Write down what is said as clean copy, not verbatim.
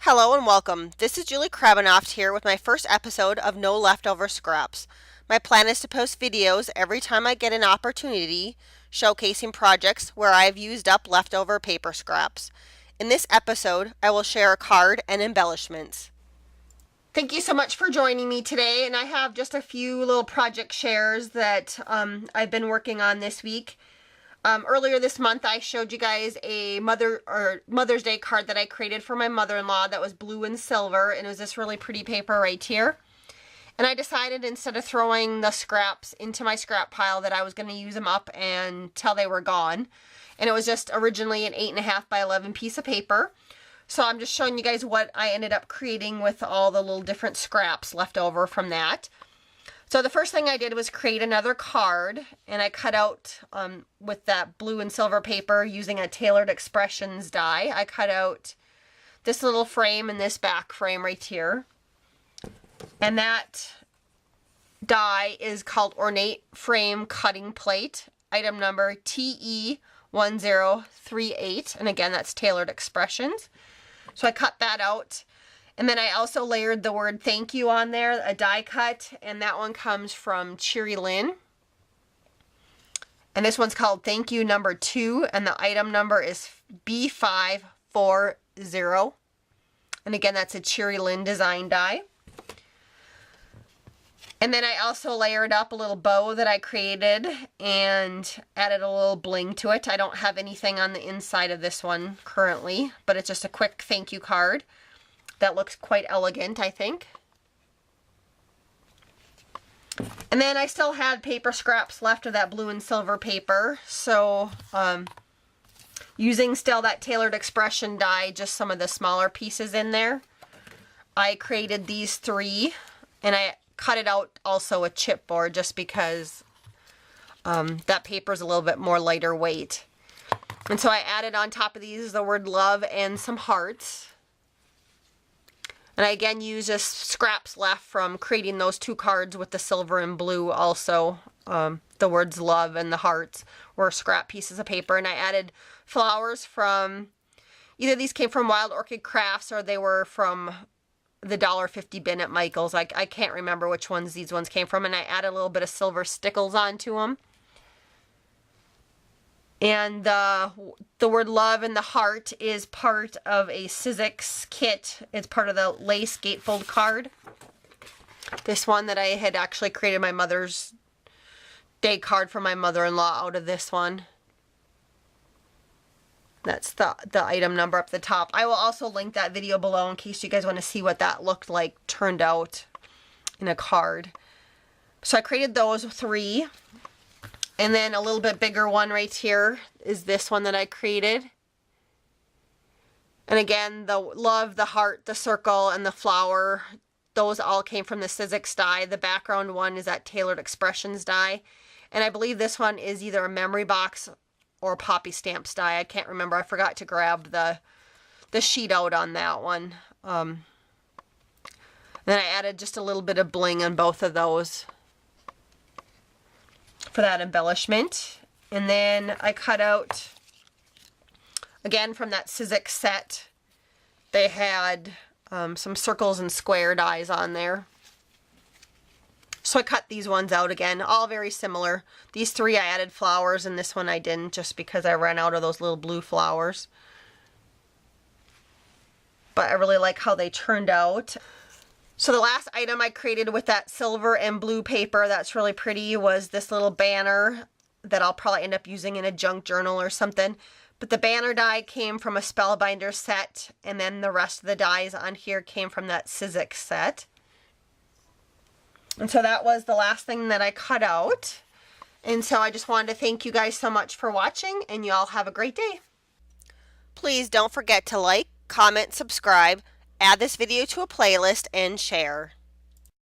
Hello and welcome. This is Julie Krabenoft here with my first episode of No Leftover Scraps. My plan is to post videos every time I get an opportunity showcasing projects where I have used up leftover paper scraps. In this episode, I will share a card and embellishments. Thank you so much for joining me today, and I have just a few little project shares that I've been working on this week. Earlier this month, I showed you guys a Mother's Day card that I created for my mother-in-law that was blue and silver, and it was this really pretty paper right here. And I decided instead of throwing the scraps into my scrap pile that I was going to use them up until they were gone. And it was just originally an 8.5 by 11 piece of paper. So I'm just showing you guys what I ended up creating with all the little different scraps left over from that. So the first thing I did was create another card, and I cut out with that blue and silver paper using a Tailored Expressions die. I cut out this little frame and this back frame right here. And that die is called Ornate Frame Cutting Plate, item number TE1038. And again, that's Tailored Expressions. So I cut that out. And then I also layered the word thank you on there, a die cut, and that one comes from Cheery Lynn. And this one's called Thank You Number 2, and the item number is B540. And again, that's a Cheery Lynn design die. And then I also layered up a little bow that I created and added a little bling to it. I don't have anything on the inside of this one currently, but it's just a quick thank you card. That looks quite elegant, I think. And then I still had paper scraps left of that blue and silver paper. So using still that Tailored Expression die, just some of the smaller pieces in there, I created these three. And I cut it out also a chipboard just because that paper is a little bit more lighter weight. And so I added on top of these the word love and some hearts. And I again use just scraps left from creating those two cards with the silver and blue also. The words love and the hearts were scrap pieces of paper. And I added flowers from, either these came from Wild Orchid Crafts or they were from the $1.50 bin at Michael's. I can't remember which ones these ones came from. And I added a little bit of silver stickles onto them. And the word love and the heart is part of a Sizzix kit. It's part of the lace gatefold card. This one that I had actually created my Mother's Day card for my mother-in-law out of this one. That's the item number up the top. I will also link that video below in case you guys want to see what that looked like turned out in a card. So I created those three. And then a little bit bigger one right here is this one that I created. And again, the love, the heart, the circle, and the flower, those all came from the Sizzix die. The background one is that Tailored Expressions die. And I believe this one is either a memory box or Poppy Stamps die. I can't remember. I forgot to grab the sheet out on that one. Then I added just a little bit of bling on both of those for that embellishment. And then I cut out, again from that Sizzix set, they had some circles and square dies on there. So I cut these ones out again, all very similar. These three I added flowers and this one I didn't just because I ran out of those little blue flowers. But I really like how they turned out. So the last item I created with that silver and blue paper that's really pretty was this little banner that I'll probably end up using in a junk journal or something. But the banner die came from a Spellbinder set, and then the rest of the dies on here came from that Sizzix set. And so that was the last thing that I cut out. And so I just wanted to thank you guys so much for watching, and you all have a great day. Please don't forget to like, comment, subscribe, add this video to a playlist, and share.